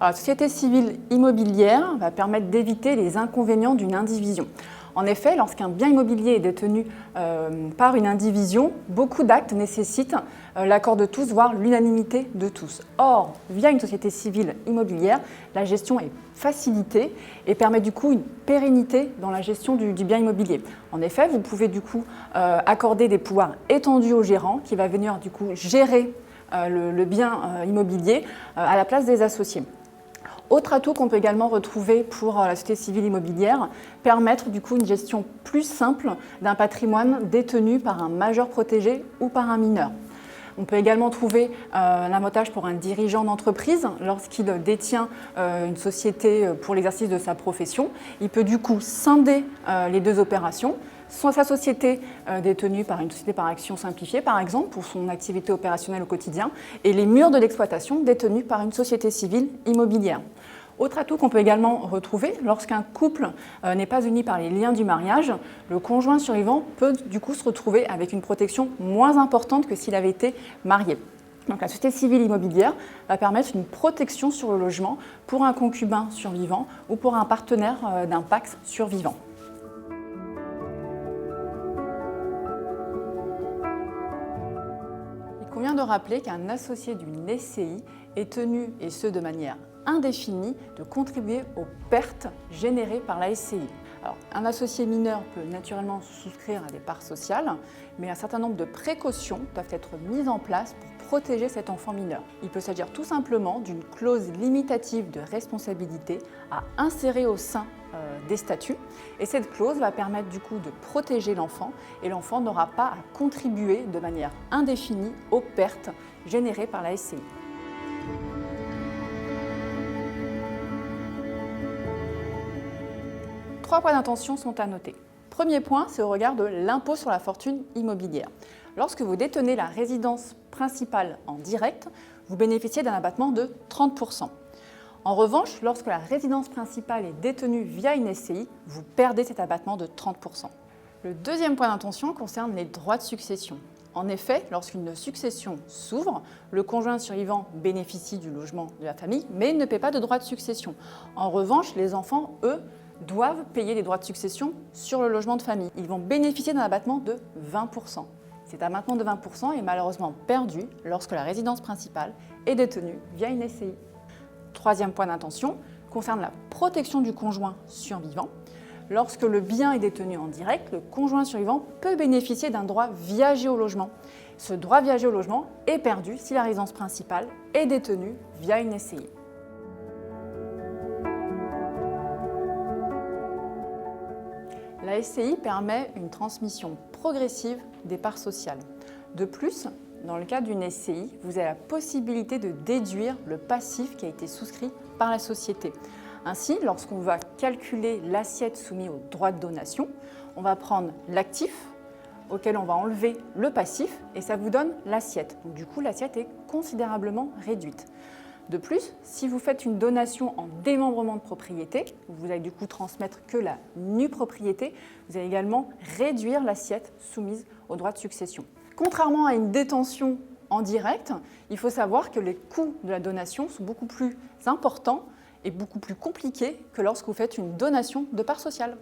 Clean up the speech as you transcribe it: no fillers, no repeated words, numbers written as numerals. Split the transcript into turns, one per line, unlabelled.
Alors, la société civile immobilière va permettre d'éviter les inconvénients d'une indivision. En effet, lorsqu'un bien immobilier est détenu par une indivision, beaucoup d'actes nécessitent l'accord de tous, voire l'unanimité de tous. Or, via une société civile immobilière, la gestion est facilitée et permet du coup une pérennité dans la gestion du bien immobilier. En effet, vous pouvez du coup accorder des pouvoirs étendus au gérant qui va venir du coup gérer le bien immobilier à la place des associés. Autre atout qu'on peut également retrouver pour la société civile immobilière, permettre du coup une gestion plus simple d'un patrimoine détenu par un majeur protégé ou par un mineur. On peut également trouver l'avantage pour un dirigeant d'entreprise lorsqu'il détient une société pour l'exercice de sa profession. Il peut du coup scinder les deux opérations, soit sa société détenue par une société par action simplifiée, par exemple, pour son activité opérationnelle au quotidien, et les murs de l'exploitation détenus par une société civile immobilière. Autre atout qu'on peut également retrouver, lorsqu'un couple n'est pas uni par les liens du mariage, le conjoint survivant peut du coup se retrouver avec une protection moins importante que s'il avait été marié. Donc la société civile immobilière va permettre une protection sur le logement pour un concubin survivant ou pour un partenaire d'un PACS survivant. Il convient de rappeler qu'un associé d'une SCI est tenu, et ce de manière indéfinie, de contribuer aux pertes générées par la SCI. Alors, un associé mineur peut naturellement souscrire à des parts sociales, mais un certain nombre de précautions doivent être mises en place pour protéger cet enfant mineur. Il peut s'agir tout simplement d'une clause limitative de responsabilité à insérer au sein des statuts, et cette clause va permettre du coup de protéger l'enfant, et l'enfant n'aura pas à contribuer de manière indéfinie aux pertes générées par la SCI. Trois points d'intention sont à noter. Premier point, c'est au regard de l'impôt sur la fortune immobilière. Lorsque vous détenez la résidence principale en direct, vous bénéficiez d'un abattement de 30%. En revanche, lorsque la résidence principale est détenue via une SCI, vous perdez cet abattement de 30%. Le deuxième point d'intention concerne les droits de succession. En effet, lorsqu'une succession s'ouvre, le conjoint survivant bénéficie du logement de la famille, mais il ne paie pas de droits de succession. En revanche, les enfants, eux, doivent payer les droits de succession sur le logement de famille. Ils vont bénéficier d'un abattement de 20%. Cet abattement de 20% est malheureusement perdu lorsque la résidence principale est détenue via une SCI. Troisième point d'intention concerne la protection du conjoint survivant. Lorsque le bien est détenu en direct, le conjoint survivant peut bénéficier d'un droit viager au logement. Ce droit viager au logement est perdu si la résidence principale est détenue via une SCI. La SCI permet une transmission progressive des parts sociales. De plus, dans le cas d'une SCI, vous avez la possibilité de déduire le passif qui a été souscrit par la société. Ainsi, lorsqu'on va calculer l'assiette soumise au droit de donation, on va prendre l'actif auquel on va enlever le passif et ça vous donne l'assiette. Donc, du coup, l'assiette est considérablement réduite. De plus, si vous faites une donation en démembrement de propriété, vous allez du coup transmettre que la nue propriété, vous allez également réduire l'assiette soumise au droit de succession. Contrairement à une détention en direct, il faut savoir que les coûts de la donation sont beaucoup plus importants et beaucoup plus compliqués que lorsque vous faites une donation de parts sociales.